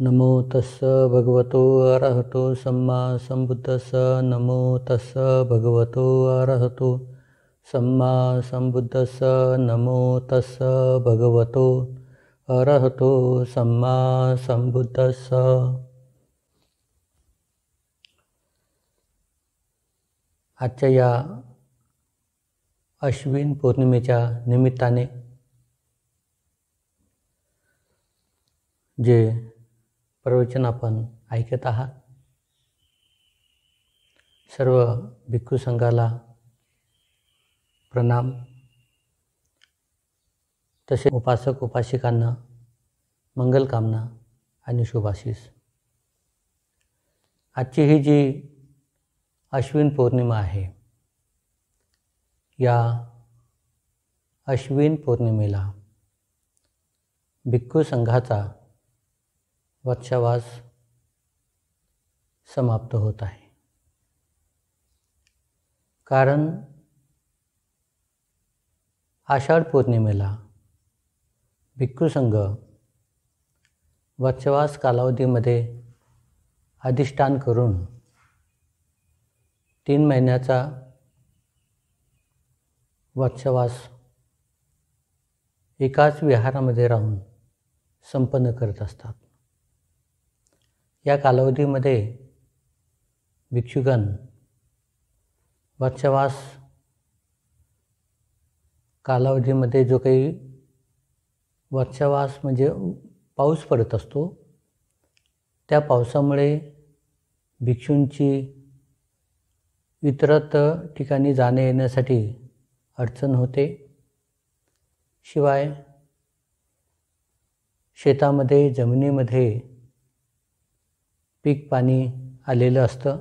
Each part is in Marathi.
नमो तस्स भगवतो अरहतो सम्मा संबुद्धस्स नमो तस्स भगवतो अरहतो सम्मा संबुद्धस्स नमो तस्स भगवतो अरहतो सम्मा संबुद्धस्स. आजच्या या अश्विन पौर्णिमेच्या निमित्ताने जे प्रवचन आपण ऐकत आहात, सर्व भिक्खू संघाला प्रणाम. तसे उपासक उपासिकांना मंगलकामना आणि शुभाशीष. आजची ही जी अश्विन पौर्णिमा आहे, या अश्विन पौर्णिमेला भिक्खू संघाचा वर्षावास समाप्त होत आहे. कारण आषाढ पौर्णिमेला भिक्खू संघ वर्षावास कालावधीमध्ये अधिष्ठान करून 3 महिन्याचा वर्षावास एकाच विहारामध्ये राहून संपन्न करत असतात. या कालावधीमध्ये भिक्षुगण वर्षावास कालावधीमध्ये जो काही वर्षावास म्हणजे पाऊस पडत असतो, त्या पावसामुळे भिक्षूंची इतरत्र ठिकाणी जाणे येण्यासाठी अडचण होते. शिवाय शेतामध्ये जमिनीमध्ये पीक पाणी आलेलं असतं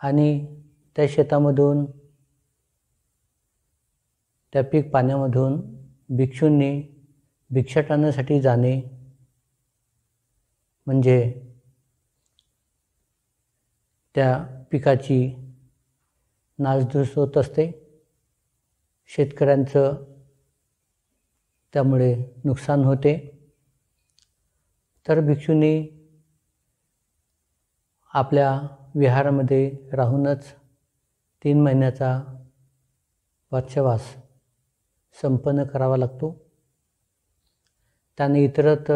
आणि त्या शेतामधून त्या पीक पाण्यामधून भिक्षूंनी भिक्षाटनासाठी जाणे म्हणजे त्या पिकाची नासधूस होत असते. शेतकऱ्यांचं त्यामुळे नुकसान होते. तर भिक्षूंनी आपल्या विहारामध्ये राहूनच 3 महिन्याचा वर्षावास संपन्न करावा लागतो. त्याने इतरत्र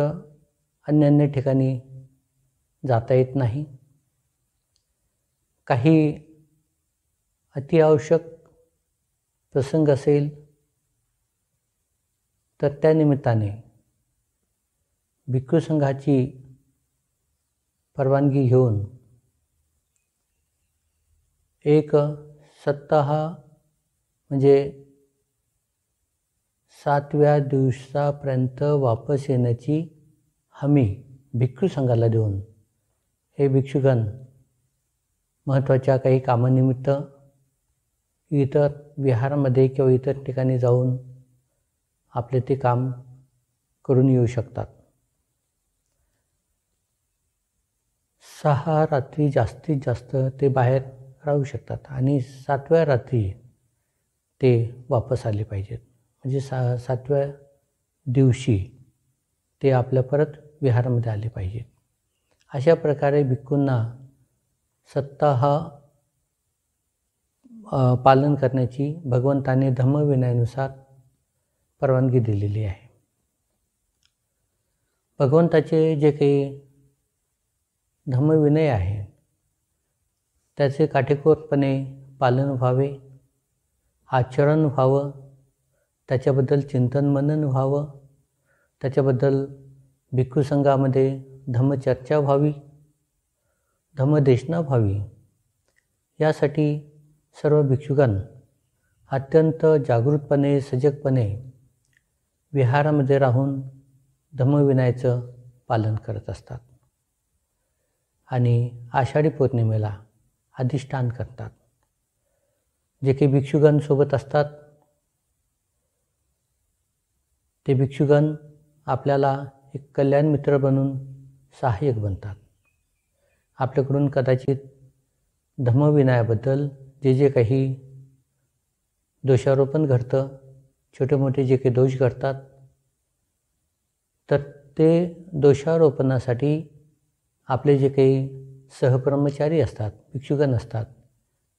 अन्य ठिकाणी जाता येत नाही. काही अतिआवश्यक प्रसंग असेल तर त्या निमित्ताने भिक्खू संघाची परवानगी घेऊन एक सप्ताह म्हणजे 7व्या दिवसापर्यंत वापस येण्याची हमी भिक्खू संघाला देऊन हे भिक्षुगण महत्त्वाच्या काही कामानिमित्त इतर विहारामध्ये किंवा इतर ठिकाणी जाऊन आपले ते काम करून येऊ शकतात. 6 रात्री जास्तीत जास्त ते बाहेर राहू शकतात आणि 7व्या रात्री ते वापस आले पाहिजेत. म्हणजे 7व्या दिवशी ते आपल्या परत विहारामध्ये आले पाहिजेत. अशा प्रकारे भिक्खूंना सप्ताह पालन करण्याची भगवंताने धम्मविनयानुसार परवानगी दिलेली आहे. भगवंताचे जे काही धम्मविनय आहे त्याचे काटेकोरपणे पालन व्हावे, आचरण व्हावं, त्याच्याबद्दल चिंतन मनन व्हावं, त्याच्याबद्दल भिक्खू संघामध्ये धम्मचर्चा व्हावी, धम्मदेशना व्हावी. यासाठी सर्व भिक्षुगण अत्यंत जागृतपणे सजगपणे विहारामध्ये राहून धम्मविनयाचं पालन करत असतात आणि आषाढी पौर्णिमेला अधिष्ठान करतात. जे काही भिक्षुगण सोबत असतात ते भिक्षुगण आपल्याला एक कल्याण मित्र बनून सहाय्यक बनतात. आपल्याकडून कदाचित धम्मविनयाबद्दल जे काही दोषारोपण घडतं, छोटे मोठे जे काही दोष घडतात, तर ते दोषारोपणासाठी आपले जे काही सहकर्मचारी असतात, भिक्षुगण असतात,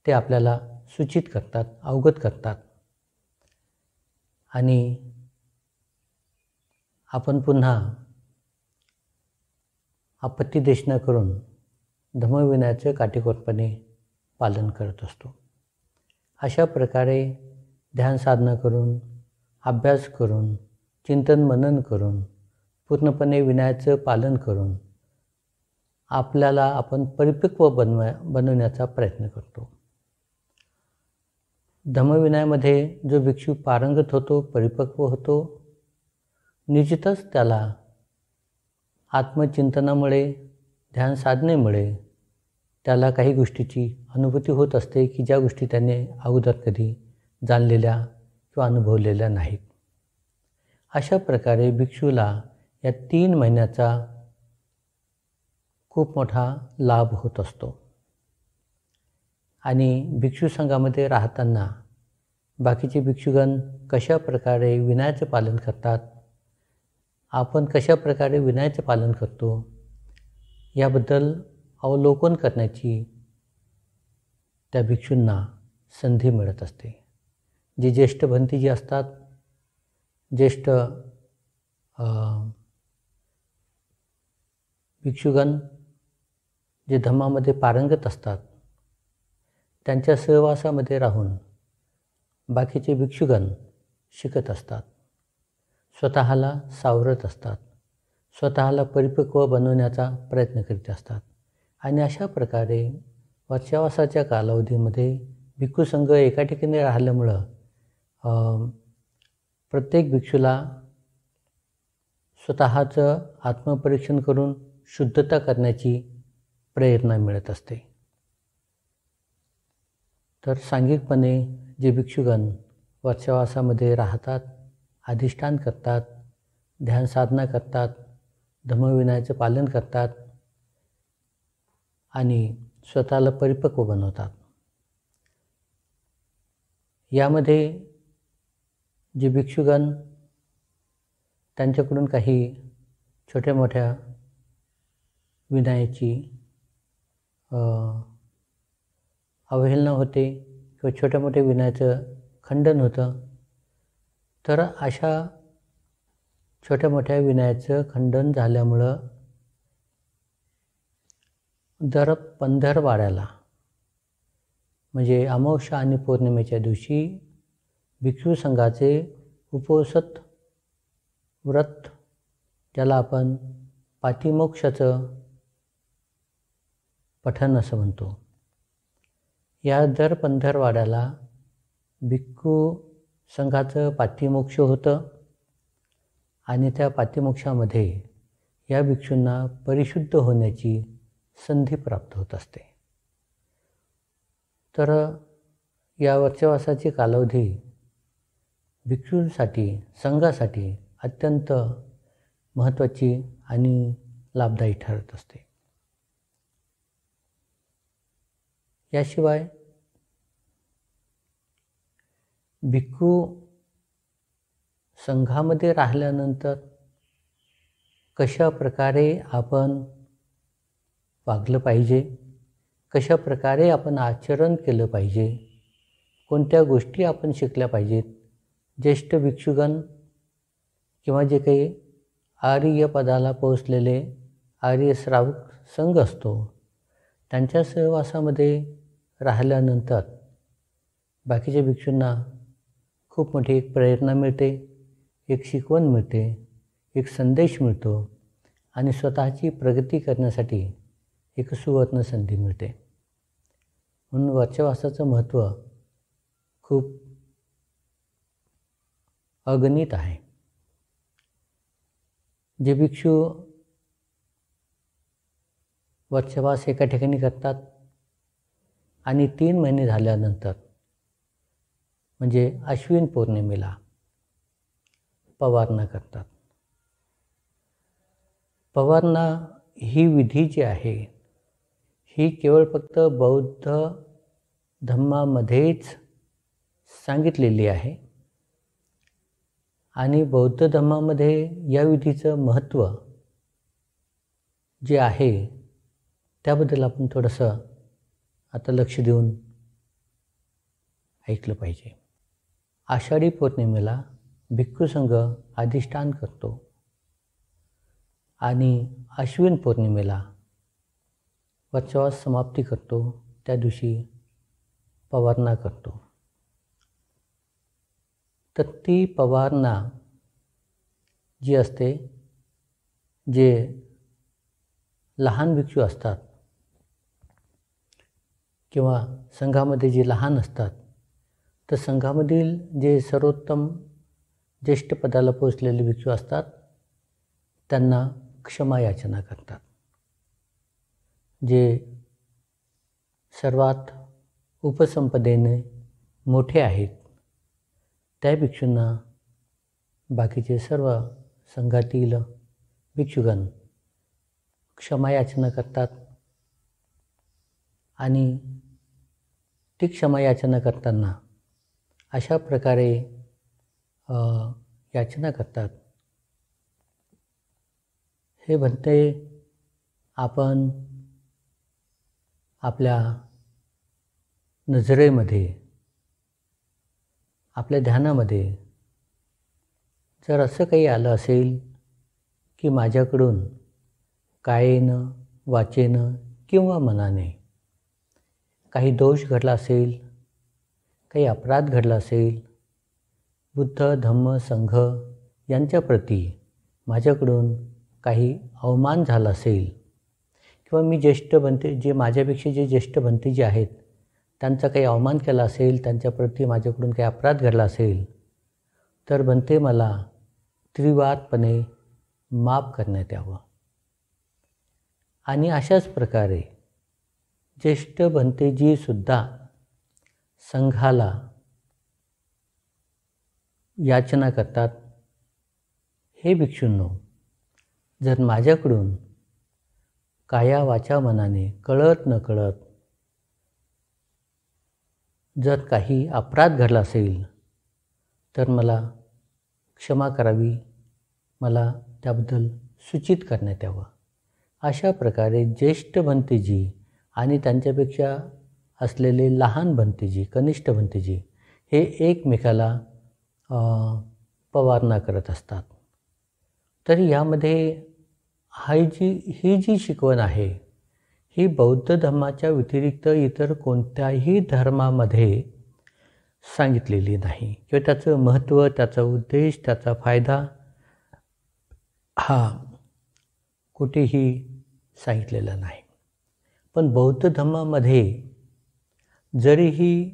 ते आपल्याला सूचित करतात, अवगत करतात आणि आपण पुन्हा आपत्तिदेश न करून धम्मविनयाचे काटेकोरपणे पालन करत असतो. अशा प्रकारे ध्यान साधना करून, अभ्यास करून, चिंतन मनन करून, पूर्णपणे विनयाचं पालन करून आपल्याला आपण परिपक्व बनवण्याचा प्रयत्न करतो. धम्मविनयामध्ये जो भिक्षू पारंगत होतो, परिपक्व होतो, निश्चितच त्याला आत्मचिंतनामुळे, ध्यान साधनेमुळे त्याला काही गोष्टीची अनुभूती होत असते की ज्या गोष्टी त्याने अगोदर कधी जाणलेल्या किंवा अनुभवलेल्या नाहीत. अशा प्रकारे भिक्षूला या 3 महिन्याचा खूप मोठा लाभ होत असतो. आणि भिक्षू संघामध्ये राहताना बाकीचे भिक्षुगण कशा प्रकारे विनयाचे पालन करतात, आपण कशा प्रकारे विनयाचे पालन करतो, याबद्दल अवलोकन करण्याची त्या भिक्षूंना संधी मिळत असते. जे ज्येष्ठ भंती असतात, ज्येष्ठ भिक्षुगण जे धम्मामध्ये पारंगत असतात, त्यांच्या सहवासामध्ये राहून बाकीचे भिक्षुगण शिकत असतात, स्वतःला सावरत असतात, स्वतःला परिपक्व बनवण्याचा प्रयत्न करीत असतात. आणि अशा प्रकारे वर्षावासाच्या कालावधीमध्ये भिक्खू संघ एका ठिकाणी राहिल्यामुळं प्रत्येक भिक्षूला स्वतःचं आत्मपरीक्षण करून शुद्धता करण्याची प्रेरणा मिळत असते. तर सांघिकपणे जे भिक्षुगण वर्षावासामध्ये राहतात, अधिष्ठान करतात, ध्यान साधना करतात, धम्मविनयाचे पालन करतात आणि स्वतःला परिपक्व बनवतात, यामध्ये जे भिक्षुगण त्यांच्याकडून काही छोट्या मोठ्या विनयाची अवहेलना होते किंवा छोट्या मोठ्या विनयाचं खंडन होतं, तर अशा छोट्या मोठ्या विनयाचं खंडन झाल्यामुळं दर पंधरवाड्याला म्हणजे अमावस्या आणि पौर्णिमेच्या दिवशी भिक्षू संघाचे उपोषित व्रत, ज्याला आपण पातिमोक्षाचं पठण असं म्हणतो, या दर पंधरवाड्याला भिक्खू संघाचं पातिमोक्ष होतं आणि त्या पातिमोक्षामध्ये या भिक्षूंना परिशुद्ध होण्याची संधी प्राप्त होत असते. तर या वर्षावासाची कालावधी भिक्षूंसाठी, संघासाठी अत्यंत महत्त्वाची आणि लाभदायी ठरत असते. याशिवाय भिक्खू संघामध्ये राहिल्यानंतर कशा प्रकारे आपण वागलं पाहिजे, कशा प्रकारे आपण आचरण केलं पाहिजे, कोणत्या गोष्टी आपण शिकल्या पाहिजेत, ज्येष्ठ भिक्षुगण किंवा जे काही आर्य पदाला पोहोचलेले आर्य श्रावक संघ असतो, त्यांच्या सहवासामध्ये राहिल्यानंतर बाकीच्या भिक्षूंना खूप मोठी एक प्रेरणा मिळते, एक शिकवण मिळते, एक संदेश मिळतो आणि स्वतःची प्रगती करण्यासाठी एक सुवर्ण संधी मिळते. म्हणून वर्षावासाचं महत्त्व खूप अगणित आहे. जे भिक्षू वर्षावास एका ठिकाणी करतात आणि 3 महिने झाल्यानंतर म्हणजे अश्विन पौर्णिमेला पवारणा करतात. पवारणा ही विधी जी आहे, ही केवळ फक्त बौद्ध धम्मामध्येच सांगितलेली आहे आणि बौद्ध धम्मामध्ये या विधीचं महत्त्व जे आहे त्याबद्दल आपण थोडंसं आता लक्ष देऊन ऐकलं पाहिजे. आषाढी पौर्णिमेला भिक्खू संघ अधिष्ठान करतो आणि अश्विन पौर्णिमेला वर्षावास समाप्ती करतो. त्या दिवशी पवारणा करतो. तर ती पवारणा जी असते, जे लहान भिक्षू असतात किंवा संघामध्ये जे लहान असतात, तर संघामधील जे सर्वोत्तम ज्येष्ठ पदाला पोचलेले भिक्षू असतात त्यांना क्षमा याचना करतात. जे सर्वात उपसंपदेने मोठे आहेत त्या भिक्षूंना बाकीचे सर्व संघातील भिक्षुगण क्षमा याचना करतात आणि ती क्षमा याचना करताना अशा प्रकारे याचना करतात. हे म्हणते, आपण आपल्या नजरेमध्ये, आपल्या ध्यानामध्ये जर असं काही आलं असेल की माझ्याकडून कायेनं, वाचेनं किंवा मनाने काही दोष घडला असेल, काही अपराध घडला असेल, बुद्ध, धम्म, संघ यांच्याप्रती माझ्याकडून काही अवमान झाला असेल किंवा मी ज्येष्ठ बनते, जे माझ्यापेक्षा जे ज्येष्ठ बनते जे आहेत त्यांचा काही अवमान केला असेल, त्यांच्याप्रती माझ्याकडून काही अपराध घडला असेल, तर बनते मला त्रिवारपणे माफ करण्यात यावं. आणि अशाच प्रकारे ज्येष्ठ भंतेजी सुद्धा संघाला याचना करतात, हे भिक्षूंनो, जर माझ्याकडून काया वाचा मनाने कळत न कळत जर काही अपराध घडला असेल तर मला क्षमा करावी, मला त्याबद्दल सूचित करण्यात यावं. अशा प्रकारे ज्येष्ठ भंतेजी आणि त्यांच्यापेक्षा असलेले लहान भंतेजी, कनिष्ठ भंतेजी हे एकमेकाला पवारणा करत असतात. तर यामध्ये ही जी शिकवण आहे ही बौद्ध धर्माच्या व्यतिरिक्त इतर कोणत्याही धर्मामध्ये सांगितलेली नाही किंवा त्याचं महत्त्व, त्याचा उद्देश, त्याचा फायदा हा कुठेही सांगितलेला नाही. पण बौद्ध धर्मामध्ये जरीही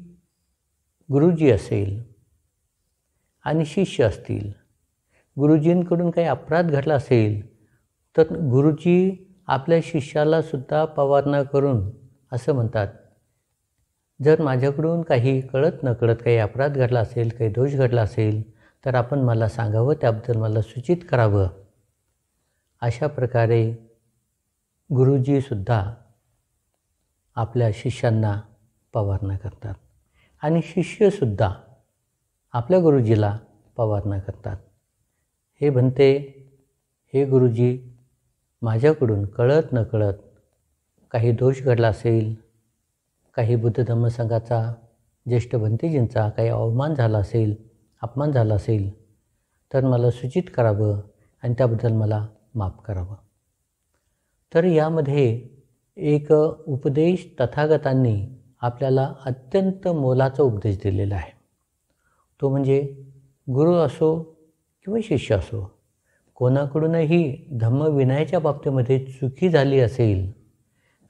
गुरुजी असेल आणि शिष्य असतील, गुरुजींकडून काही अपराध घडला असेल तर गुरुजी आपल्या शिष्याला सुद्धा पवारणा करून असं म्हणतात, जर माझ्याकडून काही कळत न कळत काही अपराध घडला असेल, काही दोष घडला असेल तर आपण मला सांगावं, त्याबद्दल मला सूचित करावं. अशा प्रकारे गुरुजीसुद्धा आपल्या शिष्यांना पवारणा करतात आणि शिष्यसुद्धा आपल्या गुरुजीला पवारणा करतात. हे म्हणते, हे गुरुजी, माझ्याकडून कळत न कळत काही दोष घडला असेल, काही बुद्ध धम्म संघाचा, ज्येष्ठ भंतेजींचा काही अवमान झाला असेल, अपमान झाला असेल तर मला सूचित करावं आणि त्याबद्दल मला माफ करावं. तर यामध्ये एक उपदेश तथागतांनी आपल्याला अत्यंत मोलाचा उपदेश दिलेला आहे. तो म्हणजे गुरु असो किंवा शिष्य असो, कोणाकडूनही धम्मविनयाच्या बाबतीमध्ये चुकी झाली असेल,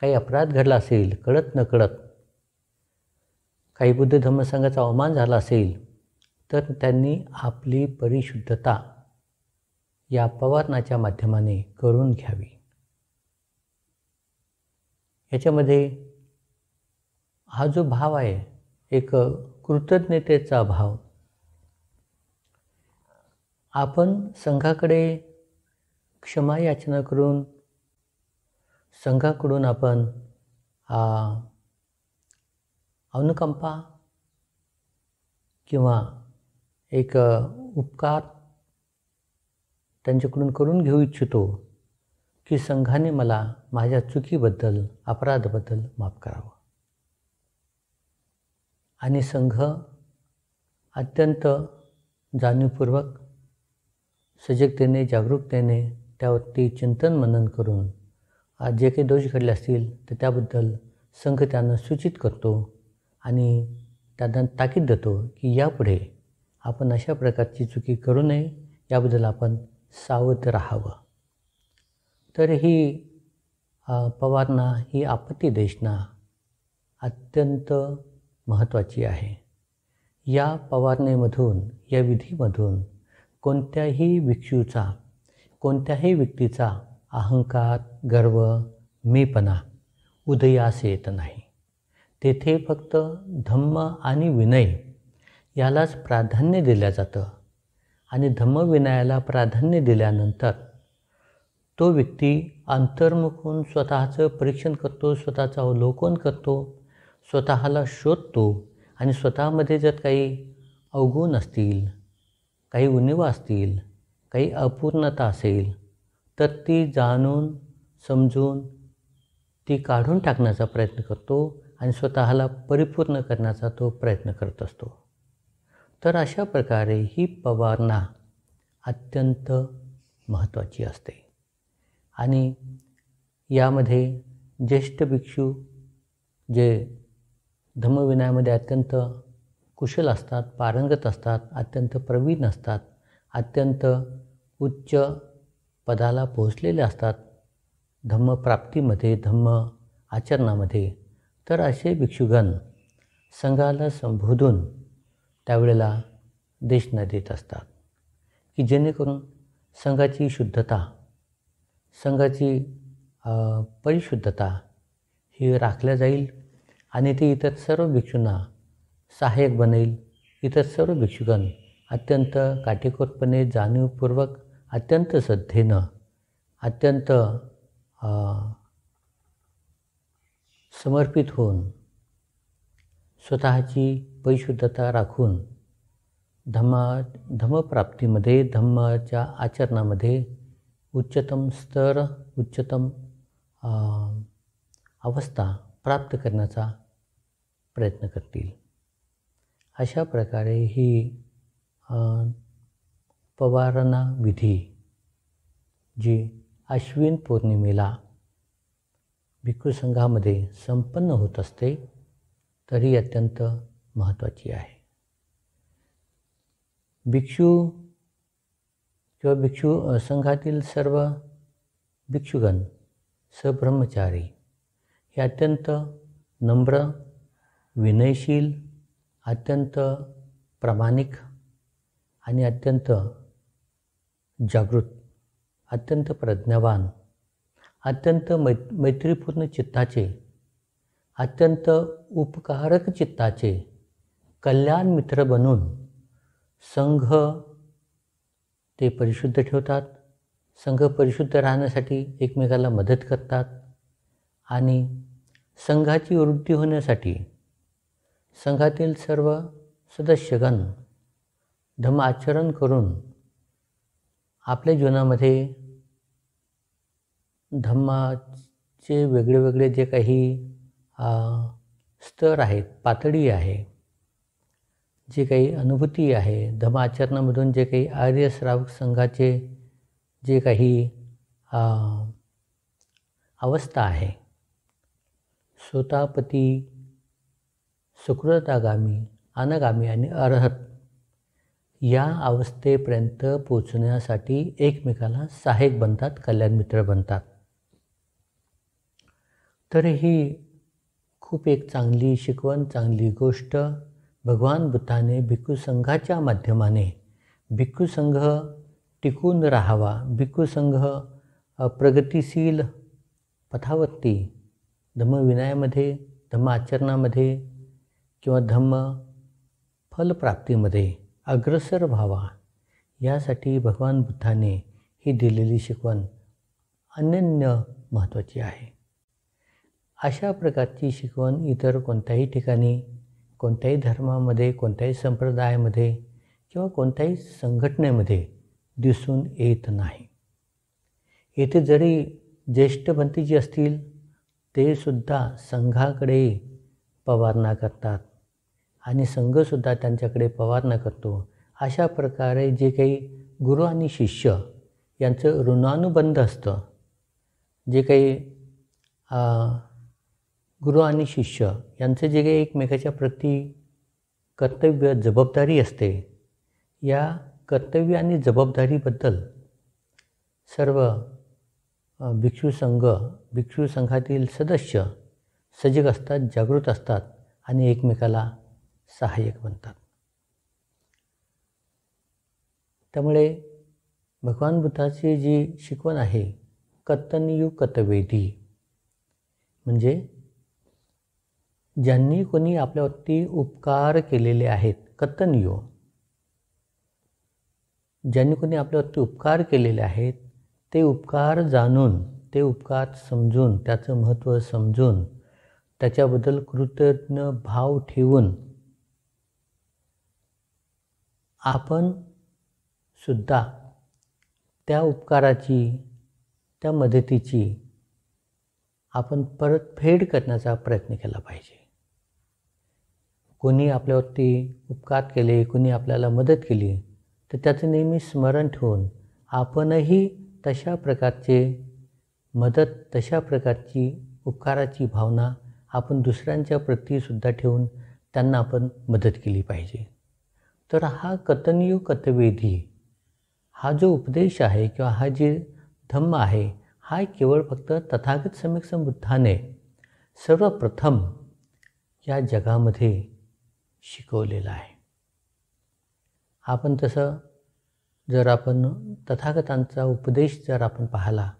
काही अपराध घडला असेल, कळत न कळत काही बुद्ध धम्मसंघाचा अवमान झाला असेल तर त्यांनी आपली परिशुद्धता या पवारणाच्या माध्यमाने करून घ्यावी. याच्यामध्ये हा जो भाव आहे, एक कृतज्ञतेचा भाव, आपण संघाकडे क्षमा याचना करून संघाकडून आपण अनुकंपा किंवा एक उपकार त्यांच्याकडून करून घेऊ इच्छितो की संघाने मला माझ्या चुकीबद्दल, अपराधाबद्दल माफ करावं. आणि संघ अत्यंत जाणीवपूर्वक, सजगतेने, जागरूकतेने त्यावरती चिंतन मनन करून जे काही दोष घडले असतील तर त्याबद्दल संघ त्यांना सूचित करतो आणि त्यांना ताकीद देतो की यापुढे आपण अशा प्रकारची चुकी करू नये, याबद्दल आपण सावध राहावं. तर ही पवारणा, ही आपत्तीदेशना अत्यंत महत्त्वाची आहे. या पवारणेमधून, या विधीमधून कोणत्याही भिक्षूचा, कोणत्याही व्यक्तीचा अहंकार, गर्व, मीपणा उदयास येत नाही. तेथे फक्त धम्म आणि विनय यालाच प्राधान्य दिलं जातं. आणि धम्मविनयाला प्राधान्य दिल्यानंतर तो व्यक्ती अंतर्मुख होऊन स्वतःचं परीक्षण करतो, स्वतःचं अवलोकन करतो, स्वतःला शोधतो आणि स्वतःमध्ये जर काही अवगुण असतील, काही उणिवा असतील, काही अपूर्णता असेल तर ती जाणून समजून ती काढून टाकण्याचा प्रयत्न करतो आणि स्वतःला परिपूर्ण करण्याचा तो प्रयत्न करत असतो. तर अशा प्रकारे ही पवारणा अत्यंत महत्त्वाची असते. आणि यामध्ये ज्येष्ठ भिक्षू जे धम्मविनयामध्ये अत्यंत कुशल असतात, पारंगत असतात, अत्यंत प्रवीण असतात, अत्यंत उच्च पदाला पोहोचलेले असतात धम्मप्राप्तीमध्ये, धम्म आचरणामध्ये. तर असे भिक्षुगण संघाला संबोधून त्यावेळेला देशना देत असतात की जेणेकरून संघाची शुद्धता, संघाची परिशुद्धता ही राखल्या जाईल आणि ती इतर सर्व भिक्षूंना सहाय्यक बनेल. इतर सर्व भिक्षुगण अत्यंत काटेकोरपणे, जाणीवपूर्वक, अत्यंत श्रद्धेनं, अत्यंत समर्पित होऊन स्वतःची परिशुद्धता राखून धम्मप्राप्तीमध्ये, धम्माच्या आचरणामध्ये उच्चतम स्तर, उच्चतम अवस्था प्राप्त करण्याचा प्रयत्न करतील. अशा प्रकारे ही पवारणा विधी जी अश्विन पौर्णिमेला भिक्खू संघामध्ये संपन्न होत असते, तरी अत्यंत महत्त्वाची आहे. भिक्षू किंवा भिक्षू संघातील सर्व भिक्षुगण, सब्रह्मचारी हे अत्यंत नम्र, विनयशील, अत्यंत प्रामाणिक आणि अत्यंत जागृत, अत्यंत प्रज्ञावान, अत्यंत मैत्रीपूर्ण चित्ताचे, अत्यंत उपकारक चित्ताचे कल्याण मित्र बनून संघ ते परिशुद्ध ठेवतात. संघ परिशुद्ध राहण्यासाठी एकमेकाला मदत करतात आणि संघाची वृद्धी होण्यासाठी संघातील सर्व सदस्यगण धम्म आचरण करून आपल्या जीवनामध्ये धम्माचे वेगळे जे काही स्तर आहेत, पातळी आहे, जे काही अनुभूती आहे, धम्म आचरणामधून जे काही आर्य श्रावक संघाचे जे काही अवस्था आहे, सोतापती, सुकृतागामी, अनागामी आणि अरहत या अवस्थेपर्यंत पोचण्यासाठी एकमेकाला सहाय्यक बनतात, कल्याण मित्र बनतात. तर ही खूप एक चांगली शिकवण, चांगली गोष्ट भगवान बुद्धाने भिक्खू संघाच्या माध्यमाने, भिक्खू संघ टिकून राहावा, भिक्खू संघ प्रगतिशील पथावरती धम्मविनयामध्ये, धम्म आचरणामध्ये किंवा धम्म फलप्राप्तीमध्ये अग्रसर व्हावा, यासाठी भगवान बुद्धाने ही दिलेली शिकवण अनन्य महत्त्वाची आहे. अशा प्रकारची शिकवण इतर कोणत्याही ठिकाणी, कोणत्याही धर्मामध्ये, कोणत्याही संप्रदायामध्ये किंवा कोणत्याही संघटनेमध्ये दिसून येत नाही. येथे जरी ज्येष्ठ भंतेजी असतील ते सुद्धा संघाकडे पवारणा करतात आणि संघसुद्धा त्यांच्याकडे पवारणा करतो. अशा प्रकारे जे काही गुरु आणि शिष्य यांचं ऋणानुबंध असतं, जे काही गुरु आणि शिष्य यांचं जे काही एकमेकाच्या प्रती कर्तव्य जबाबदारी असते, या कर्तव्य आणि जबाबदारीबद्दल सर्व भिक्षू संघातील सदस्य सजग असतात, जागृत असतात आणि एकमेकाला सहाय्यक बनतात. त्यामुळे भगवान बुद्धाची जी शिकवण आहे, कत्तनीयू कतवेदी, म्हणजे ज्यांनी कोणी आपल्यावरती उपकार केलेले आहेत, कत्तनीयो, ज्यांनी कोणी आपल्यावरती उपकार केलेले आहेत, ते उपकार जाणून, ते उपकार समजून, त्याचं महत्त्व समजून, त्याच्याबद्दल कृतज्ञ भाव ठेवून आपण सुद्धा त्या उपकाराची, त्या मदतीची आपण परतफेड करण्याचा प्रयत्न केला पाहिजे. कोणी आपल्यावरती उपकार केले, कोणी आपल्याला मदत केली, तर त्याचं नेहमी स्मरण ठेवून आपणही तशा प्रकारचे मदत, तशा प्रकारची उपकाराची भावना आपण दुसऱ्यांच्या प्रतीसुद्धा ठेवून त्यांना आपण मदत केली पाहिजे. तर हा कथनीय कतवेदी, हा जो उपदेश आहे किंवा हा जे धम्म आहे, हा केवळ फक्त तथागत सम्यक संत बुद्धाने सर्वप्रथम या जगामध्ये शिकवलेला आहे. आपण तसं जर आपण तथागतांचा उपदेश जर आपण पाहिला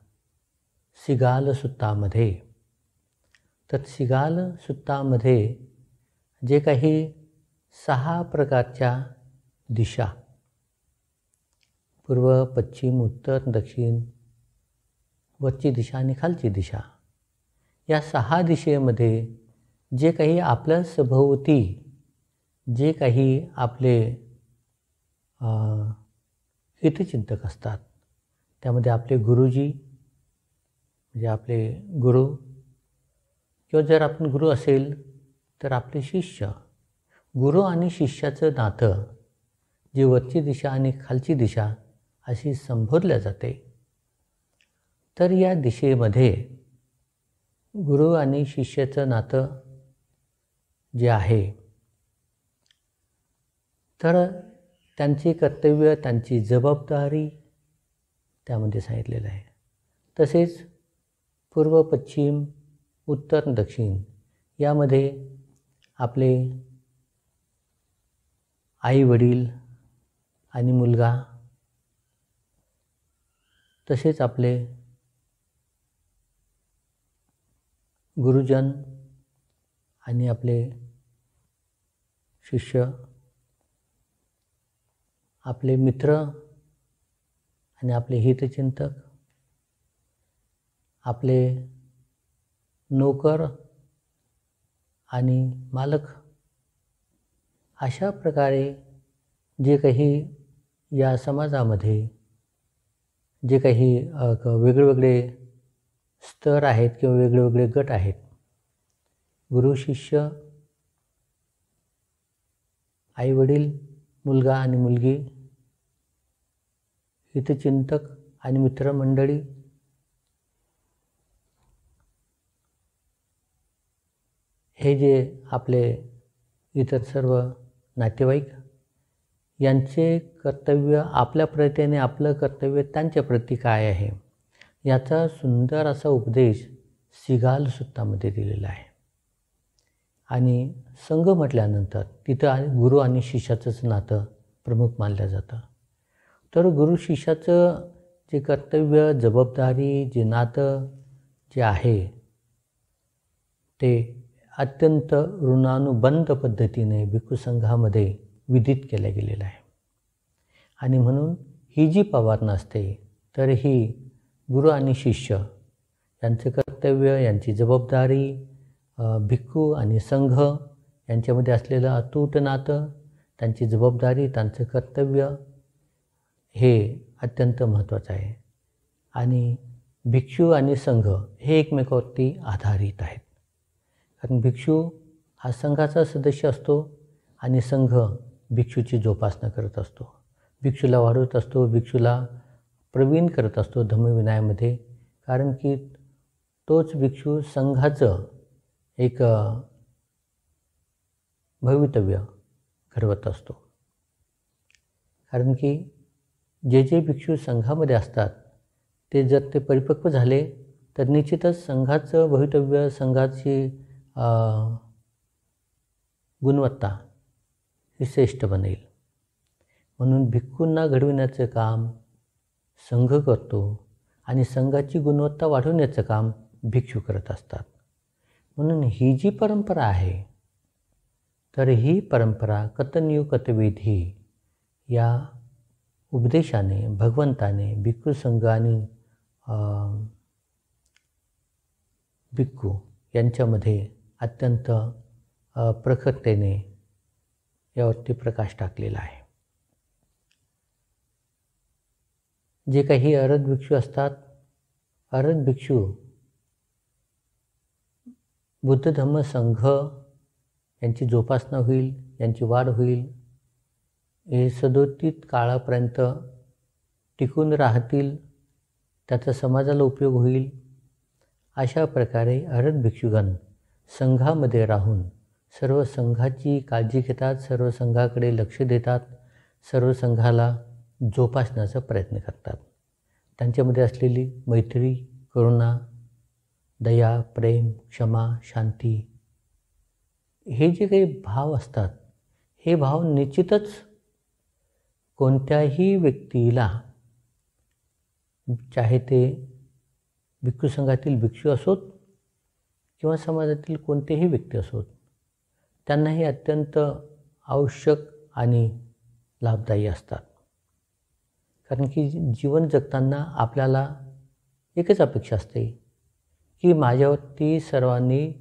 सिगाल सुत्तामध्ये, तर सिगाल सुत्तामध्ये जे काही 6 प्रकारच्या दिशा, पूर्व, पश्चिम, उत्तर, दक्षिण, वरची दिशा आणि खालची दिशा, या 6 दिशेमध्ये जे काही आपल्या सभोवती जे काही आपले हितचिंतक असतात, त्यामध्ये आपले गुरुजी, म्हणजे आपले गुरु, किंवा जर आपण गुरु असेल तर आपले शिष्य, गुरु आणि शिष्याचं नातं जे वरची दिशा आणि खालची दिशा अशी संबोधल्या जाते. तर या दिशेमध्ये गुरु आणि शिष्याचं नातं जे आहे, तर त्यांची कर्तव्य, त्यांची जबाबदारी त्यामध्ये सांगितलेलं आहे. तसेच पूर्व, पश्चिम, उत्तर, दक्षिण यामध्ये आपले आई वडील आणि मुलगा, तसेच आपले गुरुजन आणि आपले शिष्य, आपले मित्र आणि आपले हितचिंतक, आपले नोकर आणि मालक, अशा प्रकारे जे काही या समाजामध्ये जे काही वेगवेगळे स्तर आहेत किंवा वेगवेगळे गट आहेत, गुरु, शिष्य, आई वडील, मुलगा आणि मुलगी, हितचिंतक आणि मित्रमंडळी, हे जे आपले इतर सर्व नातेवाईक, यांचे कर्तव्य आपल्या प्रतीने, आपलं कर्तव्य त्यांच्या प्रती काय आहे, याचा सुंदर असा उपदेश सिगाल सुत्तामध्ये दिलेला आहे. आणि संघ म्हटल्यानंतर तिथं गुरु आणि शिष्याचंच नातं प्रमुख मानलं जातं. तर गुरु शिष्याचं जे कर्तव्य, जबाबदारी, जे नातं जे आहे, ते अत्यंत ऋणानुबंध पद्धतीने भिक्खू संघामध्ये विधित केलं गेलेलं आहे. आणि म्हणून ही जी पवारणा असते, तर ही गुरु आणि शिष्य यांचे कर्तव्य, यांची जबाबदारी, भिक्खू आणि संघ यांच्यामध्ये असलेलं अतूट नातं, त्यांची जबाबदारी, त्यांचं कर्तव्य, हे अत्यंत महत्त्वाचं आहे. आणि भिक्षू आणि संघ हे एकमेकावरती आधारित आहेत. कारण भिक्षू हा संघाचा सदस्य असतो आणि संघ भिक्षूची जोपासना करत असतो, भिक्षूला वाढवत असतो, भिक्षूला प्रवीण करत असतो धम्मविनयामध्ये. कारण की तोच भिक्षू संघाचं एक भवितव्य घडवत असतो. कारण की जे जे भिक्षू संघामध्ये असतात ते जर ते परिपक्व झाले तर निश्चितच संघाचं भवितव्य, संघाची गुणवत्ता ही श्रेष्ठ बनेल. म्हणून भिक्खूंना घडविण्याचं काम संघ करतो आणि संघाची गुणवत्ता वाढवण्याचं काम भिक्षू करत असतात. म्हणून ही जी परंपरा आहे तर ही परंपरा कथनीय कथविधी या उपदेशाने भगवंताने भिक्खू संघ आणि भिक्खू यांच्यामध्ये अत्यंत प्रखरतेने यावरती प्रकाश टाकलेला आहे. जे काही अरहत भिक्षू असतात, अरहत भिक्षू बुद्ध धम्म संघ यांची जोपासना होईल, यांची वाढ होईल, हे सदोदित काळापर्यंत टिकून राहतील, त्याचा समाजाला उपयोग होईल. अशा प्रकारे अरहत भिक्षुगण संघामध्ये राहून सर्व संघाची काळजी घेतात, सर्व संघाकडे लक्ष देतात, सर्व संघाला जोपासण्याचा प्रयत्न करतात. त्यांच्यामध्ये असलेली मैत्री, करुणा, दया, प्रेम, क्षमा, शांती हे जे काही भाव असतात हे भाव निश्चितच कोणत्याही व्यक्तीला, चाहे ते भिक्खू संघातील भिक्षू असोत किंवा समाजातील कोणतेही व्यक्ती असोत, त्यांना हे अत्यंत आवश्यक आणि लाभदायी असतात. कारण की जीवन जगताना आपल्याला एकच अपेक्षा असते की माझ्यावरती सर्वांनी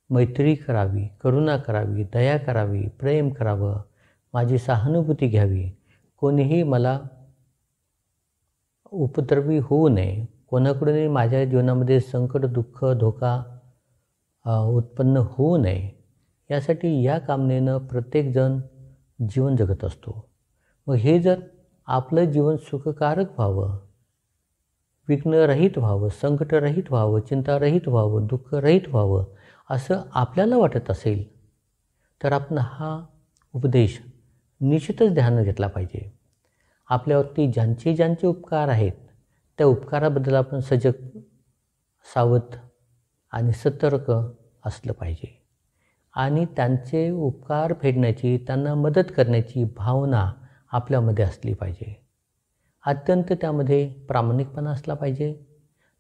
मैत्री करावी, करुणा करावी, दया करावी, प्रेम करावं, माझी सहानुभूती घ्यावी, कोणीही मला उपद्रवी होऊ नये, कोणाकडूनही माझ्या जीवनामध्ये संकट, दुःख, धोका उत्पन्न होऊ नये, यासाठी या कामनेनं प्रत्येकजण जीवन जगत असतो. मग हे जर आपलं जीवन सुखकारक व्हावं, विघ्नरहित व्हावं, संकटरहित व्हावं, चिंतारहित व्हावं, दुःखरहित व्हावं असं आपल्याला वाटत असेल तर आपण हा उपदेश निश्चितच ध्यानात घेतला पाहिजे. आपल्यावरती ज्यांचे ज्यांचे उपकार आहेत त्या उपकाराबद्दल आपण सजग, सावध आणि सतर्क असलं पाहिजे. आणि त्यांचे उपकार फेडण्याची, त्यांना मदत करण्याची भावना आपल्यामध्ये असली पाहिजे. अत्यंत त्यामध्ये प्रामाणिकपणा असला पाहिजे,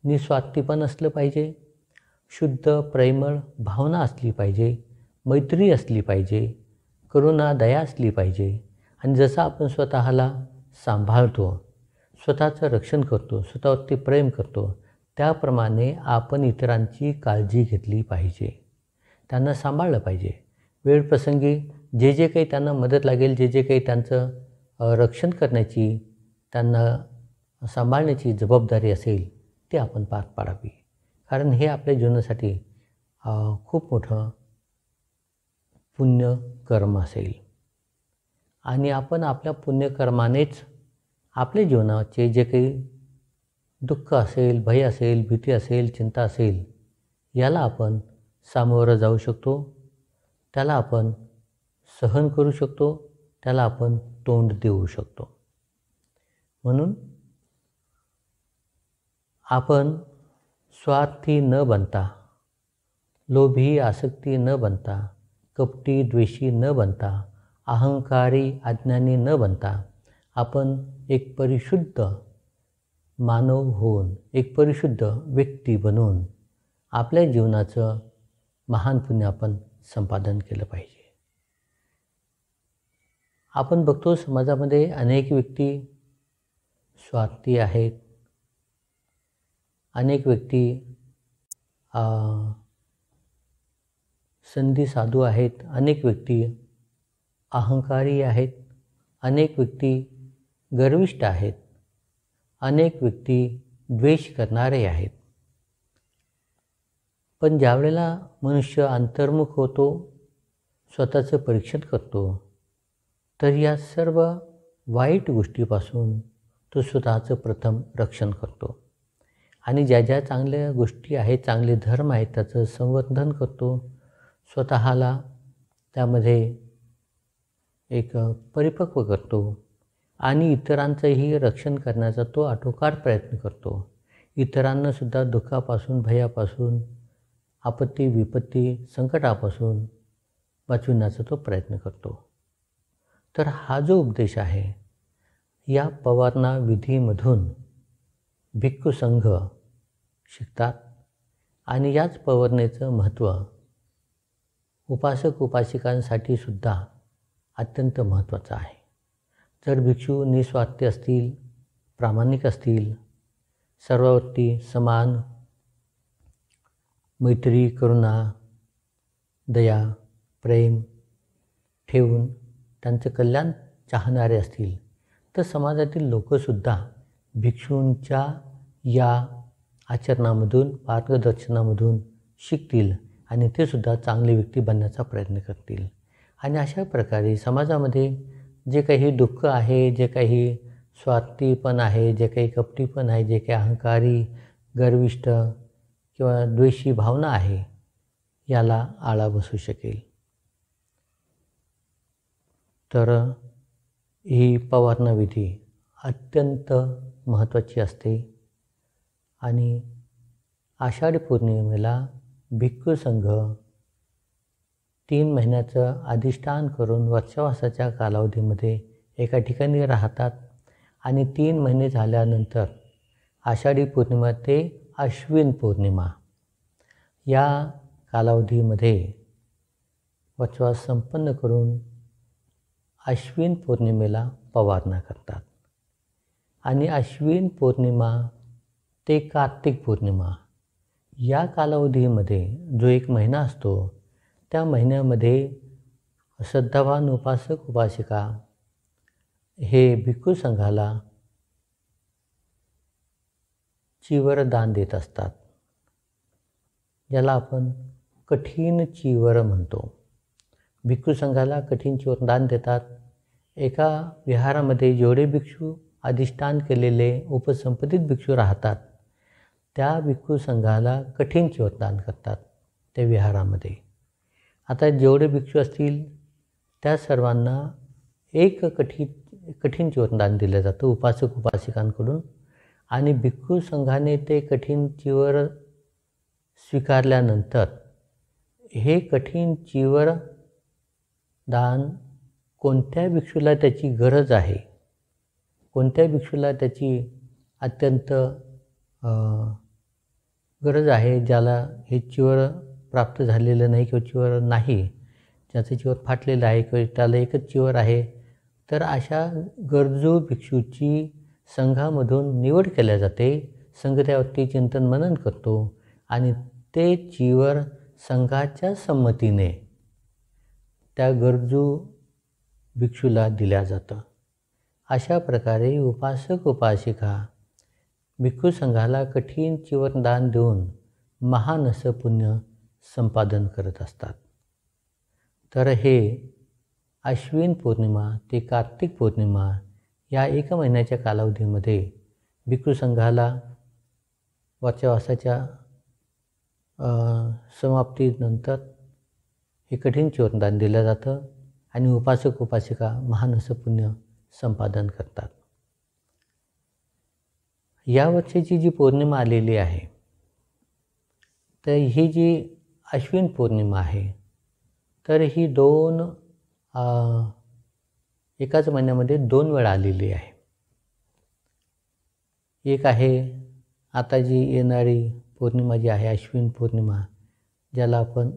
निस्वार्थीपण असलं पाहिजे, शुद्ध प्रेमळ भावना असली पाहिजे, मैत्री असली पाहिजे, करुणा, दया असली पाहिजे. आणि जसं आपण स्वतःला सांभाळतो, स्वतःचं रक्षण करतो, स्वतःवरती प्रेम करतो, त्याप्रमाणे आपण इतरांची काळजी घेतली पाहिजे, त्यांना सांभाळलं पाहिजे. वेळप्रसंगी जे जे काही त्यांना मदत लागेल, जे जे काही त्यांचं रक्षण करण्याची, त्यांना सांभाळण्याची जबाबदारी असेल ते आपण पार पाडावी. कारण हे आपल्या जीवनासाठी खूप मोठं पुण्यकर्म असेल. आणि आपण आपल्या पुण्यकर्मानेच आपल्या जीवनाचे जे काही दुःख असेल, भय असेल, भीती असेल, चिंता असेल, याला आपण सामोरं जाऊ शकतो, त्याला आपण सहन करू शकतो, त्याला आपण तोंड देऊ शकतो. म्हणून आपण स्वार्थी न बनता, लोभी आसक्ती न बनता, कपटी द्वेषी न बनता, अहंकारी अज्ञानी न बनता आपण एक परिशुद्ध मानव होऊन, एक परिशुद्ध व्यक्ती बनून आपल्या जीवनाचं महान पुण्य आपण संपादन केलं पाहिजे. आपण बघतो समाजामध्ये अनेक व्यक्ती स्वार्थी आहेत, अनेक व्यक्ती संधी साधू आहेत, अनेक व्यक्ती अहंकारी आहेत, अनेक व्यक्ती गर्विष्ठ आहेत, अनेक व्यक्ती द्वेष करणारे आहेत. पण ज्यावेळेला मनुष्य अंतर्मुख होतो, स्वतःचं परीक्षण करतो, तर या सर्व वाईट गोष्टीपासून तो स्वतःचं प्रथम रक्षण करतो आणि ज्या ज्या चांगल्या गोष्टी आहेत, चांगले धर्म आहेत, त्याचं संवर्धन करतो, स्वतःला त्यामध्ये एक परिपक्व करतो आणि इतरांचंही रक्षण करण्याचा तो आटोकाट प्रयत्न करतो. इतरांनासुद्धा दुःखापासून, भयापासून, आपत्ती, विपत्ती, संकटापासून वाचविण्याचा तो प्रयत्न करतो. तर हा जो उपदेश आहे, या पवारणा विधीमधून भिक्खू संघ शिकतात आणि याच पवारणेचं महत्त्व उपासक उपासिकांसाठी सुद्धा अत्यंत महत्त्वाचं आहे. जर भिक्षू निस्वार्थी असतील, प्रामाणिक असतील, सर्वावरती समान मैत्री, करुणा, दया, प्रेम ठेवून त्यांचं कल्याण चाहणारे असतील, तर समाजातील लोकंसुद्धा भिक्षूंच्या या आचरणामधून, मार्गदर्शनामधून शिकतील आणि ते सुद्धा चांगले व्यक्ती बनण्याचा प्रयत्न करतील. आणि अशा प्रकारे समाजामध्ये जे काही दुःख आहे, जे काही स्वार्थीपण आहे, जे काही कपटीपण आहे, जे काही अहंकारी, गर्विष्ठ किंवा द्वेषी भावना आहे, याला आळा बसू शकेल. तर ही पवारणा विधी अत्यंत महत्त्वाची असते आणि आषाढी पौर्णिमेला भिक्खू संघ 3 महिन्याचं अधिष्ठान करून वर्षावासाच्या कालावधीमध्ये एका ठिकाणी राहतात आणि 3 महिने झाल्यानंतर आषाढी पौर्णिमा ते अश्विन पौर्णिमा या कालावधीमध्ये वचवास संपन्न करून अश्विन पौर्णिमेला पवारणा करतात. आणि अश्विन पौर्णिमा ते कार्तिक पौर्णिमा या कालावधीमध्ये जो एक महिना असतो, त्या महिन्यामध्ये श्रद्धावान उपासक उपासिका हे भिक्खू संघाला चिवर दान देत असतात, ज्याला आपण कठीण चिवर म्हणतो. भिक्खू संघाला कठीण चिवर दान देतात. एका विहारामध्ये जेवढे भिक्षू अधिष्ठान केलेले उपसंपत्तीत भिक्षू राहतात, त्या भिक्खू संघाला कठीण चिवर दान करतात त्या विहारामध्ये. आता जेवढे भिक्षू असतील त्या सर्वांना एक कठीण चिवर दान दिलं जातं उपासक उपासिकांकडून आणि भिक्खू संघाने ते कठीण चिवर स्वीकारल्यानंतर हे कठीण चिवर दान कोणत्या भिक्षूला त्याची गरज आहे, कोणत्या भिक्षूला त्याची अत्यंत गरज आहे, ज्याला हे चिवर प्राप्त झालेलं नाही किंवा चिवर नाही, ज्याचं चिवर फाटलेलं आहे किंवा त्याला एकच चिवर आहे, तर अशा गरजू भिक्षूची संघामधून निवड केल्या जाते. संघ त्यावरती चिंतन मनन करतो आणि ते चिवर संघाच्या संमतीने त्या गरजू भिक्षूला दिल्या जातं. अशा प्रकारे उपासक उपासिका भिक्खू संघाला कठीण चिवर दान देऊन महान असं पुण्य संपादन करत असतात. तर हे अश्विन पौर्णिमा ते कार्तिक पौर्णिमा या 1 महिन्याच्या कालावधीमध्ये भिक्खू संघाला वर्षावासाच्या समाप्तीनंतर हे कठीण चिवर दान दिलं जातं आणि उपासक उपासिका महान असं पुण्य संपादन करतात. या वर्षीची जी पौर्णिमा आलेली आहे, तर ही जी अश्विन पौर्णिमा आहे, तर ही एकाच महिन्यामध्ये 2 वेळा आलेली आहे. एक आहे आता जी येणारी पौर्णिमा जी आहे अश्विन पौर्णिमा, ज्याला आपण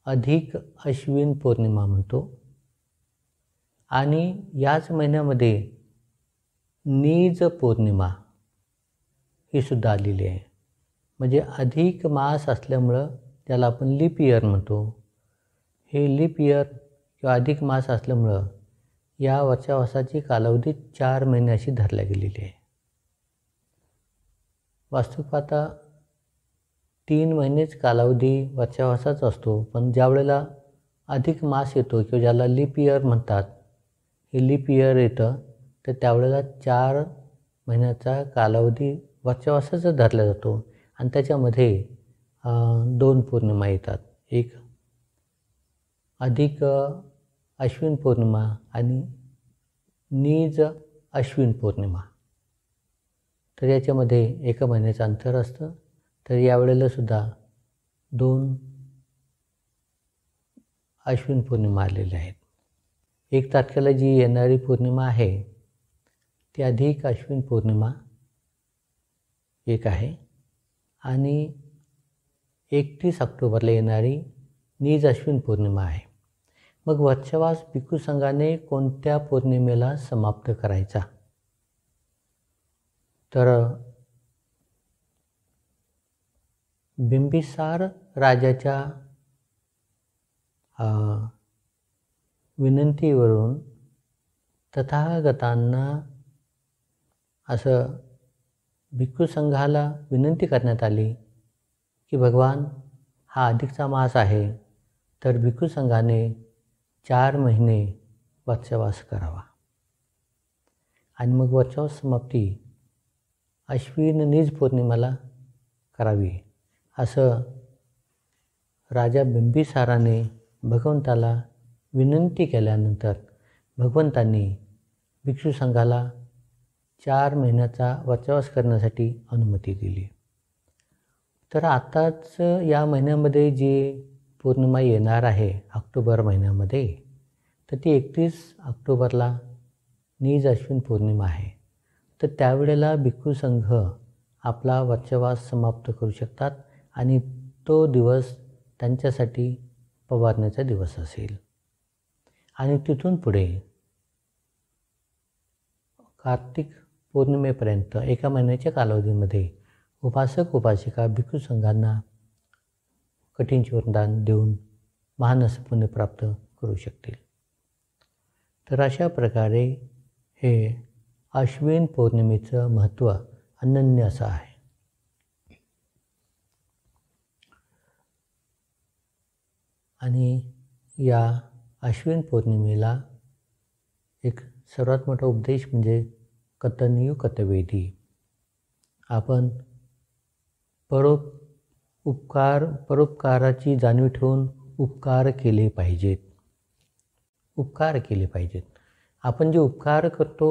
अधिक अश्विन पौर्णिमा म्हणतो. आणि याच महिन्यामध्ये नीज पौर्णिमा ही सुद्धा आलेली आहे. म्हणजे अधिक मास असल्यामुळं त्याला आपण लीप इयर म्हणतो. हे लीप इयर किंवा अधिक मास असल्यामुळं या वर्षावासाची कालावधी 4 महिने अशी धरल्या गेलेली आहे. वास्तविक पाहता 3 महिनेच कालावधी वर्षावासाचा असतो, पण ज्यावेळेला अधिक मास येतो किंवा ज्याला लीप इयर म्हणतात, हे लीप इयर येतं, तर त्यावेळेला 4 महिन्याचा कालावधी वर्षावासाचा धरला जातो आणि त्याच्यामध्ये 2 पौर्णिमा येतात. एक अधिक अश्विन पौर्णिमा आणि नीज अश्विन पौर्णिमा. तर याच्यामध्ये 1 महिन्याचं अंतर असतं. तर यावेळेला सुद्धा 2 अश्विन पौर्णिमा आलेल्या आहेत. 1 तारखेला जी येणारी पौर्णिमा आहे ती अधिक अश्विन पौर्णिमा एक आहे आणि 31 ऑक्टोबरला येणारी नीज अश्विन पौर्णिमा आहे. मग वर्षावास भिक्खू संघाने कोणत्या पौर्णिमेला समाप्त करायचा? तर बिंबिसार राजाच्या विनंतीवरून तथागतांना असं भिक्खू संघाला विनंती करण्यात आली की भगवान, हा अधिकचा मास आहे, तर भिक्खू संघाने 4 महिने वर्षावास करावा आणि मग वर्षावास समाप्ती अश्विन नीज पौर्णिमेला करावी, असं राजा बिंबिसाराने भगवंताला विनंती केल्यानंतर भगवंतांनी भिक्षू संघाला 4 महिन्याचा वर्षावास करण्यासाठी अनुमती दिली. तर आताच या महिन्यामध्ये जी पौर्णिमा येणार आहे ऑक्टोबर महिन्यामध्ये, तर ती 31 ऑक्टोबरला नीज अश्विन पौर्णिमा आहे. तर त्यावेळेला भिक्खू संघ आपला वर्षावास समाप्त करू शकतात आणि तो दिवस त्यांच्यासाठी पवारण्याचा दिवस असेल. आणि तिथून पुढे कार्तिक पौर्णिमेपर्यंत 1 महिन्याच्या कालावधीमध्ये उपासक उपासिका भिक्खू संघांना कठीण वरदान देऊन महान असं पुण्य प्राप्त करू शकतील. तर अशा प्रकारे हे अश्विन पौर्णिमेचं महत्त्व अनन्य असं आहे. आणि या अश्विन पौर्णिमेला एक सर्वात मोठा उपदेश म्हणजे कतनीयू कतवेदी. आपण परोपकाराची जाणीव ठेवून उपकार केले पाहिजेत. आपण जे उपकार करतो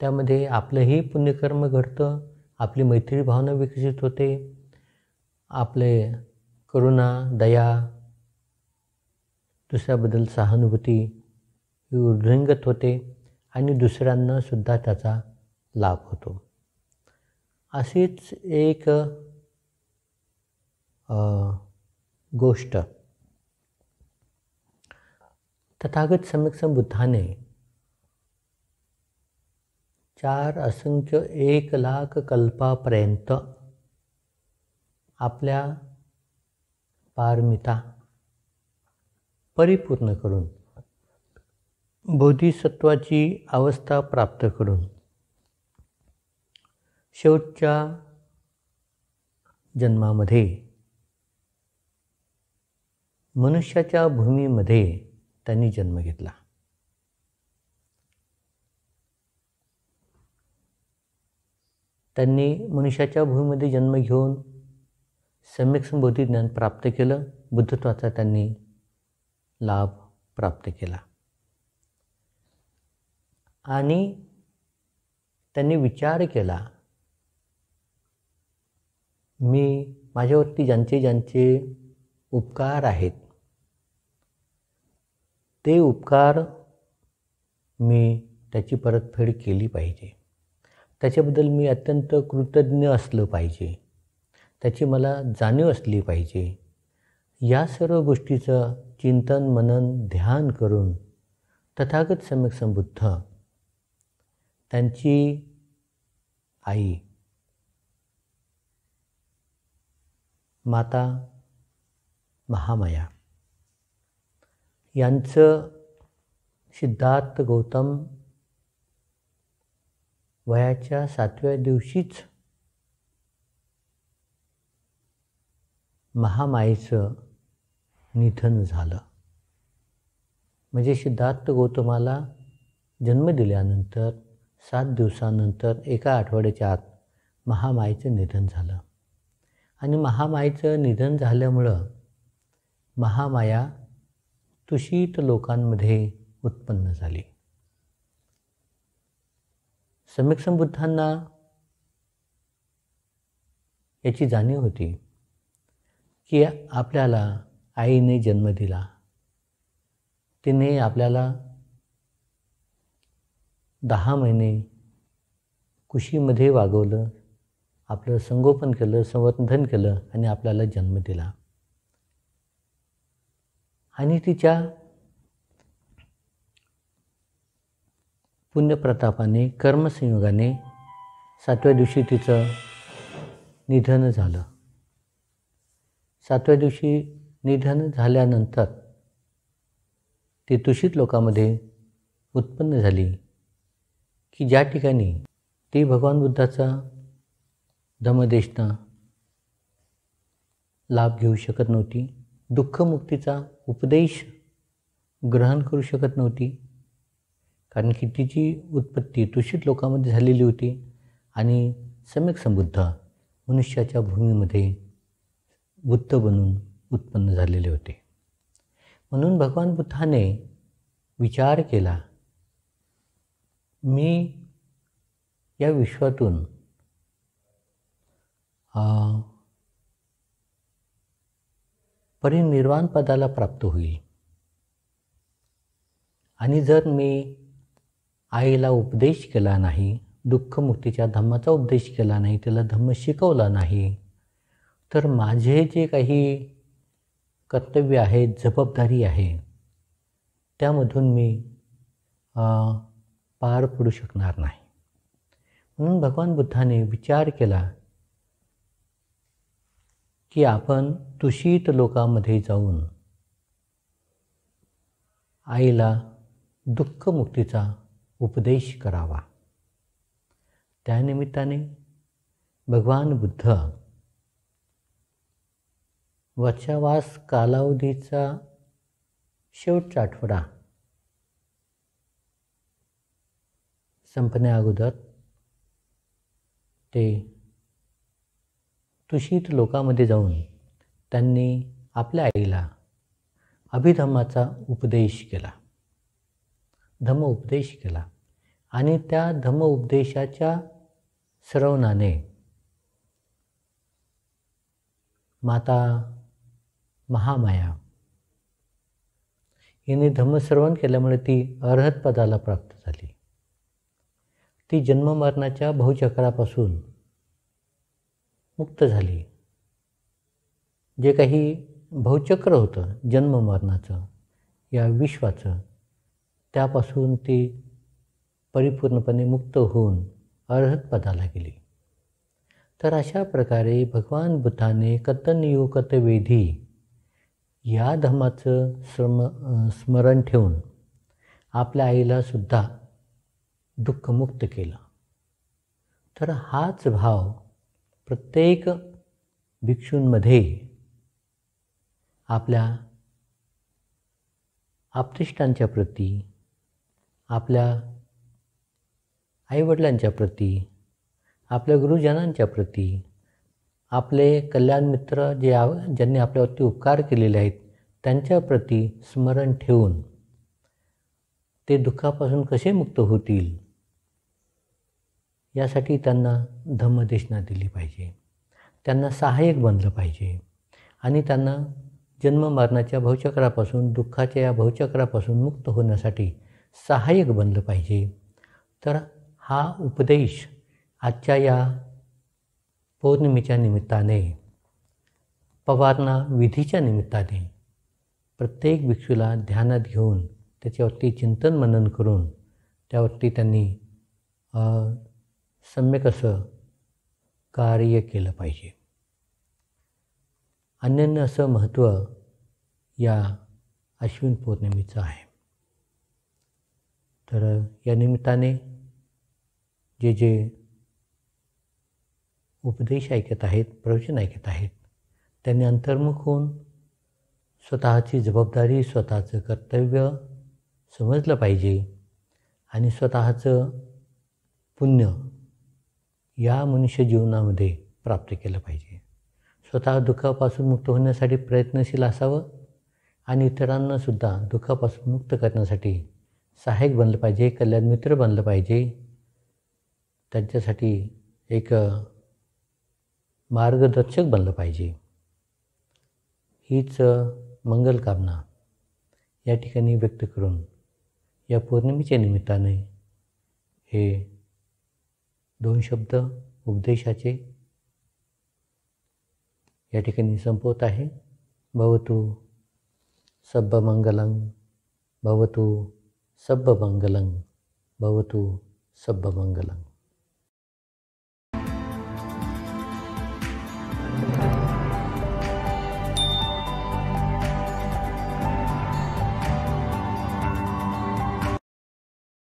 त्यामध्ये आपलंही पुण्यकर्म घडतं, आपली मैत्री भावना विकसित होते, आपले करुणा, दया, दुसऱ्याबद्दल सहानुभूती ही वृद्धिंगत होते आणि दुसऱ्यांना सुद्धा त्याचा लाभ होतो. अशीच एक गोष्ट तथागत सम्यक संबुद्धाने 4 असंख्य 1 लाख कल्पापर्यंत आपल्या पारमिता परिपूर्ण करून बोधिसत्वाची अवस्था प्राप्त करून शेवटच्या जन्मामध्ये मनुष्याच्या भूमीमध्ये त्यांनी जन्म घेतला. त्यांनी मनुष्याच्या भूमीमध्ये जन्म घेऊन सम्यक संबोधी ज्ञान प्राप्त केलं, बुद्धत्वाचा त्यांनी लाभ प्राप्त केला. आणि त्यांनी विचार केला, माझ्यावरती ज्यांचे उपकार आहेत ते उपकार मी त्याची परतफेड केली पाहिजे. त्याच्याबद्दल मी अत्यंत कृतज्ञ असलं पाहिजे, त्याची मला जाणीव असली पाहिजे. या सर्व गोष्टीचं चिंतन, मनन, ध्यान करून तथागत सम्यक संबुद्ध त्यांची आई माता महामाया यांचं सिद्धार्थ गौतम वयाच्या 7व्या दिवशीच महामायेचं निधन झालं. म्हणजे सिद्धार्थ गौतमाला जन्म दिल्यानंतर 7 दिवसानंतर एका आठवड्याच्या आत महामायेचं निधन झालं. आणि महामायेचं निधन झाल्यामुळं महामाया तुषित लोकांमध्ये उत्पन्न झाली. सम्यक संबुद्धांना याची जाणीव होती की आपल्याला आईने जन्म दिला, तिने आपल्याला 10 महिने कुशीमध्ये वागवलं, आपलं संगोपन केलं, संवर्धन केलं आणि आपल्याला जन्म दिला. आणि तिच्या पुण्यप्रतापाने, कर्मसंयोगाने 7व्या दिवशी तिचं निधन झालं. 7व्या दिवशी निधन झाल्यानंतर ती तुषित लोकांमध्ये उत्पन्न झाली की ज्या ठिकाणी ती भगवान बुद्धाचा धम्मदेशना लाभ घेऊ शकत नव्हती, दुःखमुक्तीचा उपदेश ग्रहण करू शकत नव्हती, कारण की तिची उत्पत्ती तुषित लोकांमध्ये झालेली होती आणि सम्यक संबुद्ध मनुष्याच्या भूमीमध्ये बुद्ध बनून उत्पन्न झालेले होते. म्हणून भगवान बुद्धाने विचार केला, मी या विश्वातून परिनिर्वाण पदाला प्राप्त होईल आणि जर मी आईला उपदेश केला नाही, दुःखमुक्तीच्या धम्माचा उपदेश केला नाही, तिला धम्म शिकवला नाही, तर माझे जे काही कर्तव्य आहे, जबाबदारी आहे, त्यामधून मी पार पडू शकणार नाही. म्हणून भगवान बुद्धाने विचार केला की आपण तुषित लोकांमध्ये जाऊन आईला दुःखमुक्तीचा उपदेश करावा. त्यानिमित्ताने भगवान बुद्ध वर्षावास कालावधीचा शेवटचा आठवडा संपण्याअगोदर ते तुषित लोकांमध्ये जाऊन त्यांनी आपल्या आईला अभिधम्माचा उपदेश केला, धम्म उपदेश केला. आणि त्या धम्म उपदेशाच्या श्रवणाने माता महामाया हिने धम्मश्रवण केल्यामुळे ती अर्हत पदाला प्राप्त झाली. ती जन्ममरणाच्या भवचक्रापासून मुक्त झाली. जे काही भवचक्र होतं जन्ममरणाचं या विश्वाचं, त्यापासून ती परिपूर्णपणे मुक्त होऊन अर्हत पदाला गेली. तर अशा प्रकारे भगवान बुद्धाने कतन्यू कतवेधी या धम्माचं स्मरण ठेवून आपल्या आईला सुद्धा दुःखमुक्त केलं. तर हाच भाव प्रत्येक भिक्षूंमध्ये आपल्या आप्तेष्टांच्या प्रती, आपल्या आईवडिलांच्या प्रती, आपल्या गुरुजनांच्या प्रती, आपले कल्याण मित्र ज्यांनी आपल्यावरती उपकार केलेले आहेत त्यांच्या प्रती स्मरण ठेवून ते दुःखापासून कसे मुक्त होतील यासाठी त्यांना धम्मदेशना दिली पाहिजे, त्यांना सहाय्यक बनलं पाहिजे आणि त्यांना जन्ममरणाच्या भवचक्रापासून, दुःखाच्या या भवचक्रापासून मुक्त होण्यासाठी सहाय्यक बनलं पाहिजे. तर हा उपदेश आजच्या या पौर्णिमेच्या निमित्ताने, पवारणा विधीच्या निमित्ताने प्रत्येक भिक्षूला ध्यानात घेऊन त्याच्यावरती चिंतन मनन करून त्यावरती त्यांनी सम्यक असं कार्य केलं पाहिजे. अन्यान्य असं महत्त्व या अश्विन पौर्णिमेचं आहे. तर या निमित्ताने जे उपदेश ऐकत आहेत, प्रवचन ऐकत आहेत, त्यांनी अंतर्मुख होऊन स्वतःची जबाबदारी, स्वतःचं कर्तव्य समजलं पाहिजे आणि स्वतःचं पुण्य या मनुष्य जीवनामध्ये प्राप्त केलं पाहिजे. स्वतः दुःखापासून मुक्त होण्यासाठी प्रयत्नशील असावं आणि इतरांनासुद्धा दुःखापासून मुक्त करण्यासाठी सहाय्यक बनलं पाहिजे, कल्याण मित्र बनलं पाहिजे. त्यांच्यासाठी एक मार्गदर्शक बनलं पाहिजे. हीच मंगल कामना या ठिकाणी व्यक्त करून या पौर्णिमेच्या निमित्ताने हे 2 शब्द उपदेशाचे या ठिकाणी संपवत आहे. भवतु सब्बमंगलं, भवतु सब्बमंगलं, भवतु सब्बमंगलं.